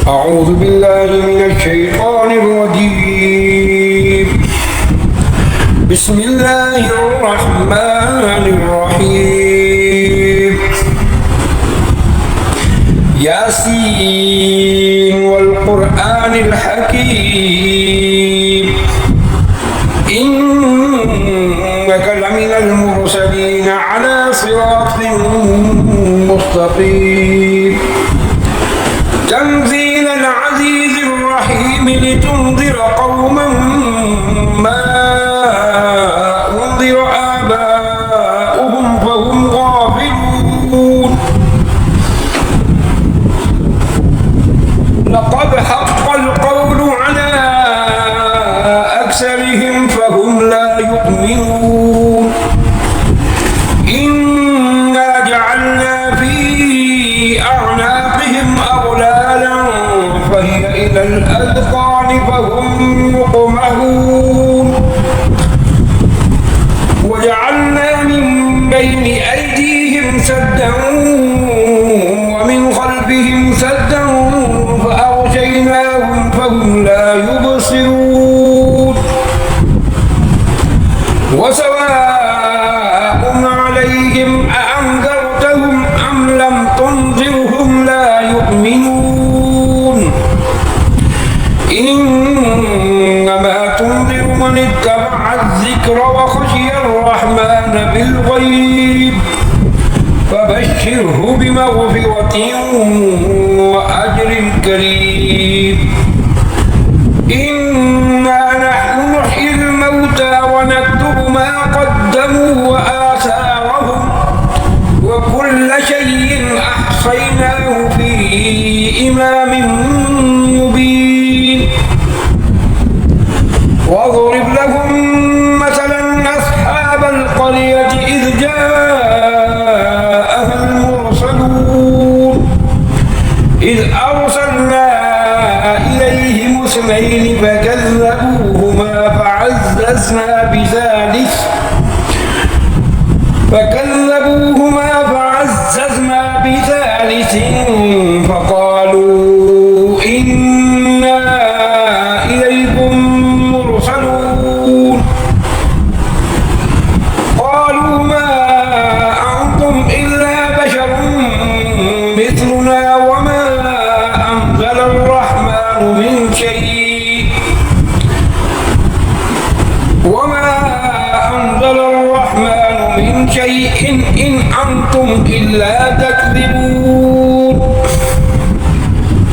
أعوذ بالله من الشيطان الرجيم. بسم الله الرحمن الرحيم. ياسين والقرآن الحكيم إنك لمن المرسلين على صراط مستقيم تنزيل العزيز الرحيم لتنذر قوما ما أنذر آباؤهم فهم غافلون. لقد حق القول على أكثرهم فهم لا يؤمنون. إنا جعلنا في أعناقهم أغلالا فهي إلى الأذقان فهم مقمحون. وجعلنا من بين أيديهم سدا ومن خلفهم سدا فأغشيناهم فهم لا يبصرون. وسواء عليهم أأنذرتهم أم لم تنذرهم لا يؤمنون. إنما تنذر من اتبع الذكر وخشي الرحمن بالغيب فبشره بمغفرة وأجر كريم. إنا نحن نحيي الموتى ونكتب ما قدموا وآثارهم وكل شيء أحصيناه في إمام مبين. واضرب لهم مثلا أصحاب القرية إذ جاءها المرسلون إذ أرسلنا إليهم اثنين فكذبوهما فعززنا بثالث فقالوا إنا إليكم مرسلون. قالوا ما أنتم إلا بشر مثلنا وما أنزل الرحمن من شيء إن أنتم إلا تكذبون.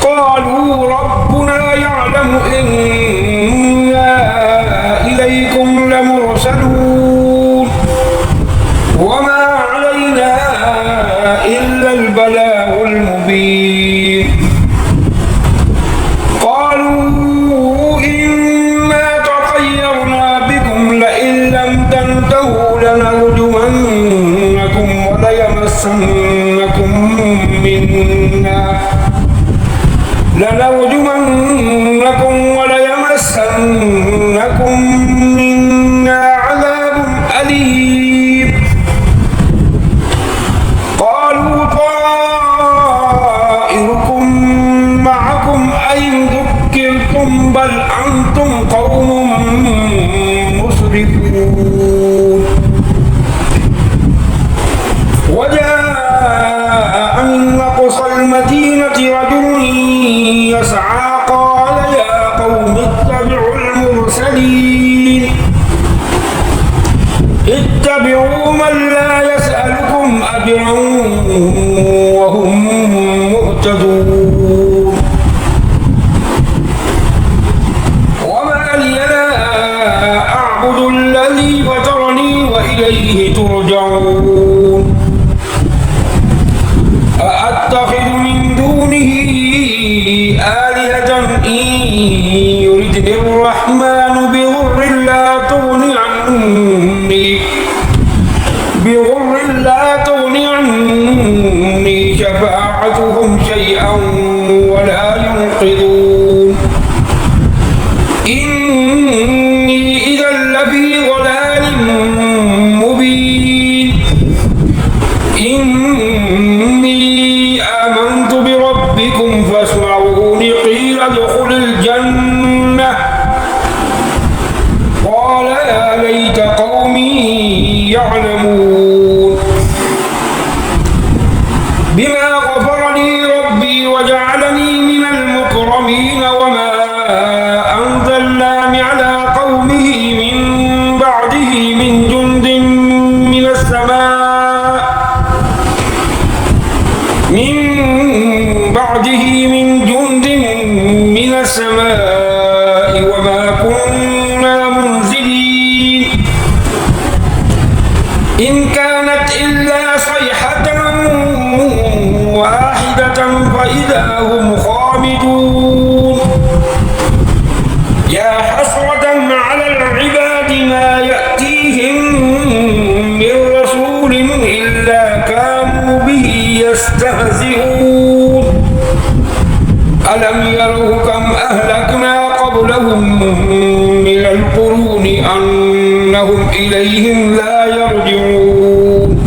قالوا ربنا يعلم إنا إليكم لمرسلون وما علينا إلا البلاغ المبين. قالوا إنا تطيرنا بكم لئن لم تنتهوا لنرجمنكم وليمسنكم منا عذاب أليم. قالوا طائركم معكم أئن ذكرتم بل أنتم قوم مسرفون. وجاء من أقصى المدينة رجل يسعى قال يا قوم اتبعوا المرسلين اتبعوا من لا يسألكم أجرا وهم مهتدون. وما لي لا أعبد الذي فطرني وإليه ترجعون. أأتخذ من دونه آلهة إن يردني الرحمن بضر لا تغني عني شفاعتهم شيئا ولا ينقذون. إني إذا لفي ضلال مبين. ألم يروا كم أهلكنا قبلهم من القرون أنهم إليهم لا يرجعون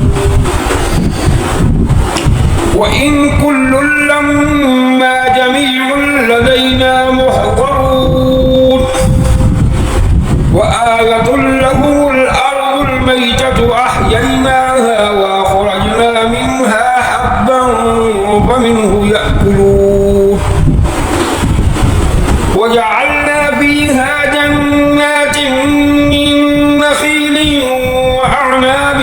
وإن كل لما جميع لدينا محضرون وآية لهم الأرض الميتة أحييناها وأخرجنا منها حبا فمنه يأكلون وجعلنا فيها جنات من نخيل وأعناب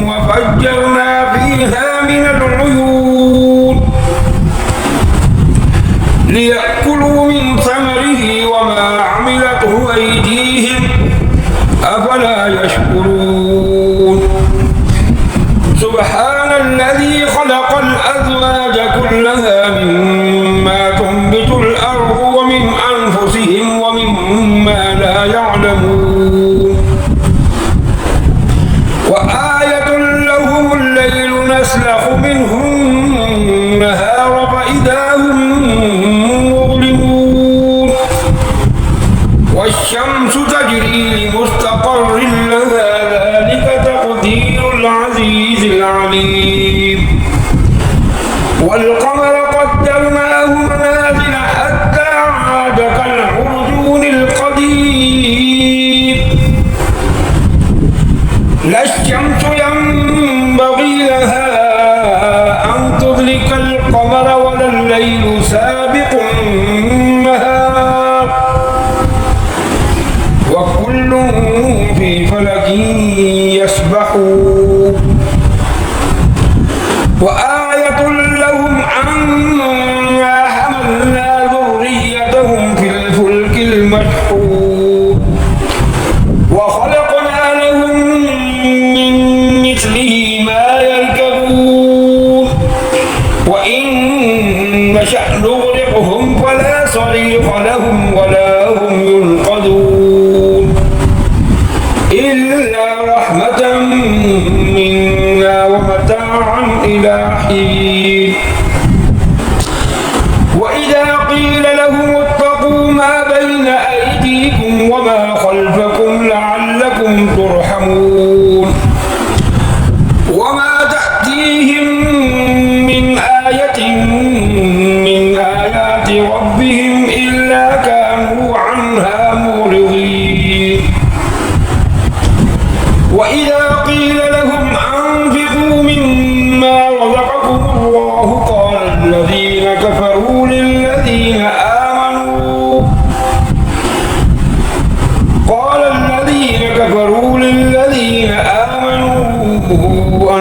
وفجرنا فيها من العيون ليأكلوا من ثمره وما عملته أيديهم أفلا يشكرون سبحان الذي خلق الأزواج كلها مما تنبت الأرض ومن أنفسهم ومما لا يعلمون وآية لهم الليل نسلخ منه النهار فإذا هم مظلمون والشمس تجري لمستقر لها ذلك تقدير العزيز العليم والقمر قدرناه منازل حتى عاد كالعرجون القديم لا الشمس ينبغي لها أن تدرك القمر ولا الليل سابق النهار وكل في فلك يسبحون وآية لهم أنا حملنا ذريتهم في الفلك المشحون وخلقنا لهم من مثله ما يركبون وإن نشأ نغرقهم فلا صريخ لهم ولا هم ينقذون إلا رحمة منا ومتاعا إلى حين وإذا قيل لهم اتقوا ما بين أيديكم وما خلفكم لعلكم ترحمون وما تأتيهم من آية من آيات ربهم إلا كانوا عنها معرضين وإذا قيل لهم أنفقوا مما رزقكم الله قال الذين كفروا للذين آمنوا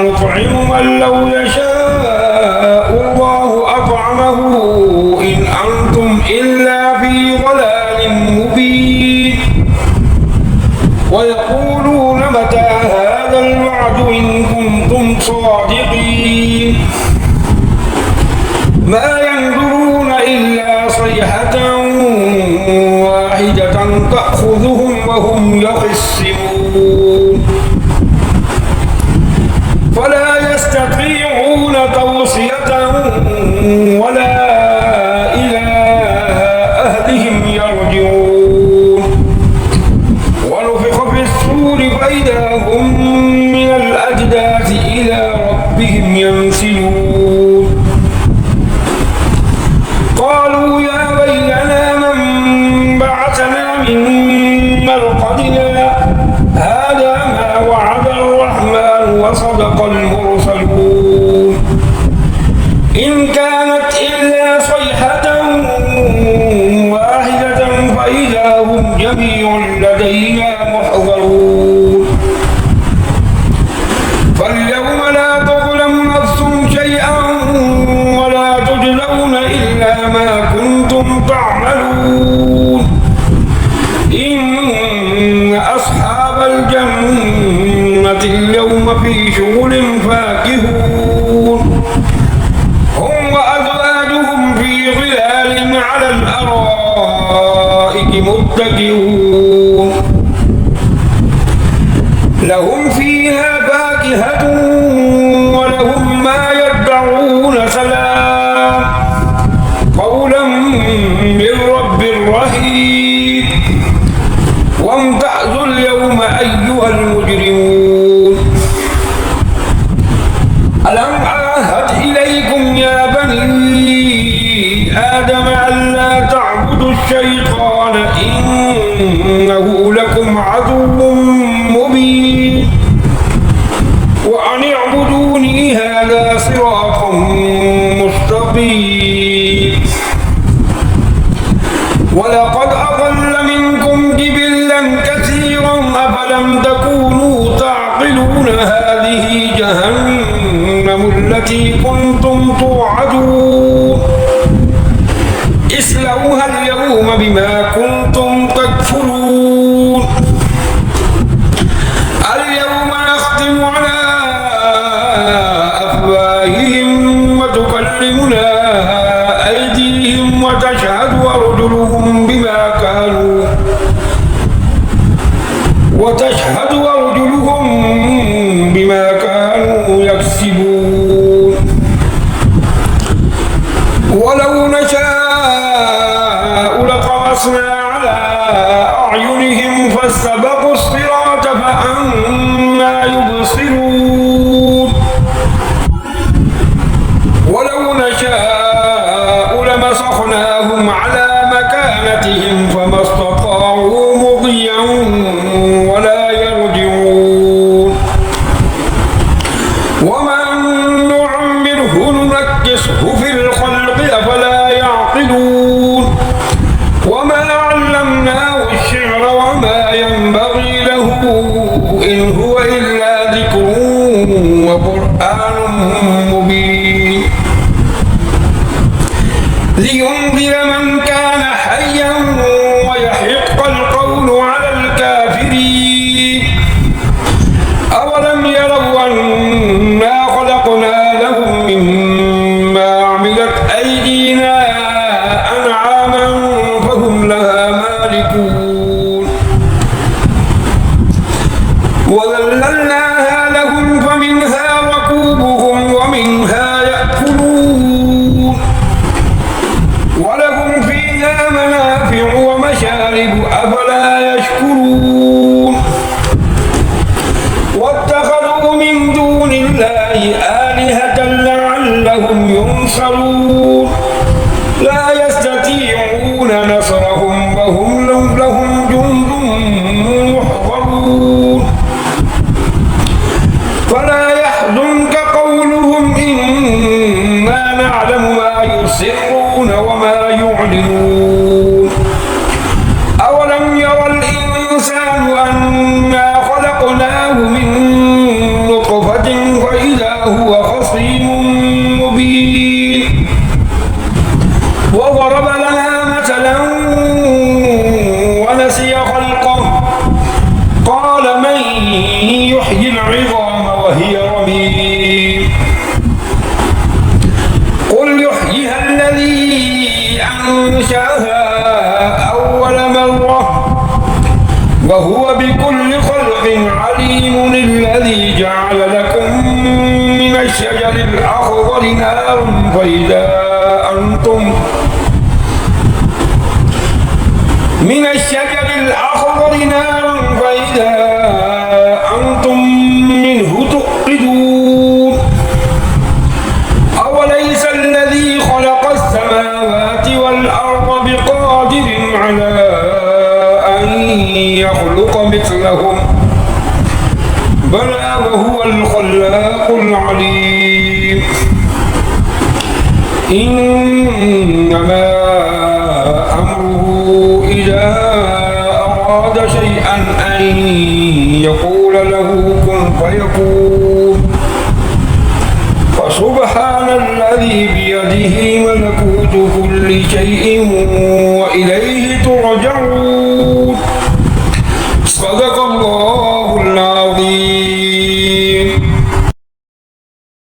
أنطعم من لو يشاء الله أطعمه إن أنتم إلا في ضلال مبين ويقولون متى هذا الوعد إن كنتم صادقين ما ينظرون إلا صيحة واحدة تأخذهم وهم يخصمون فلا يستطيعون توصية ولا إلى أهلهم يرجعون ونفخ في الصور فإذا هم من الأجداث إلى ربهم ينسلون قالوا يا ويلنا من بعثنا من مرقدنا هذا ما وعد الرحمن وصدق المرسلون إن كانت إلا صيحة واحدة فإذا هم جميع لدينا محضرون فاليوم لا تظلم نفس شيئا ولا تجزون إلا ما كنتم تعملون إن أصحاب الجنة اليوم في شغل فاكهون هم وأزواجهم في ظلال على الأرائك متكئون لهم فيها فاكهة ولهم ما يدعون سلام من رب رهيب وامتازوا اليوم أيها المجرمون ألم أعهد إليكم يا بني آدم ألا تعبدوا الشيطان إنه لكم عدو مبين وأن اعبدوني هذا صراط مستقيم ولقد أضل منكم جبلا كثيرا أفلم تكونوا تعقلون هذه جهنم التي كنتم توعدون اصلوها اليوم بما كنتم تكفرون اليوم نختم على أفواههم وتكلمنا أيديهم وتشهد أرجلهم بما كانوا يكسبون ولو نشاء لطمسنا على أعينهم فاستبقوا الصراط فأنى يبصرون ولو نشاء لمسخناهم على مكانتهم فما استطاعوا مضيا ولا يرجعون ومن نعمره ننكسه في الخلق أفلا يعقلون وما علمناه الشعر وما ينبغي له إن هو إلا ذكر وقرآن مبين لينذر من كان حيا ويحق القول على الكافرين أولم يروا أنا خلقنا لهم مما عملت أيدينا أنعاما فهم لها مالكون وذللناها لهم فمنها ركوبهم ومنها يأكلون ولهم فيها منافع ومشارب أفلا يشكرون واتخذوا من دون الله آلهة لعلهم ينصرون لا يستطيعون نصرهم وهم لهم جند محضرون فلا يحزنك قولهم إنا نعلم ما يسرون وما يعلنون أولم يرى الإنسان أنا خلقناه من نطفة فإذا هو خصيم مبين وضرب لنا مثلا ونسي خلقه قال من يحيي العظام وهي رميم قل يحييها الذي أنشأها أول مرة وهو بكل خلق عليم الذي جعل لكم من الشجر الأخضر نارا فإذا أنتم منه توقدون أوليس الذي خلق السماوات والأرض بقادر على أن يخلق مثلهم بلى وهو الخلاق العليم إنما أمره إذا أراد شيئا أن يقول له كن فيكون فسبحان الذي بيده ملكوت كل شيء وإليه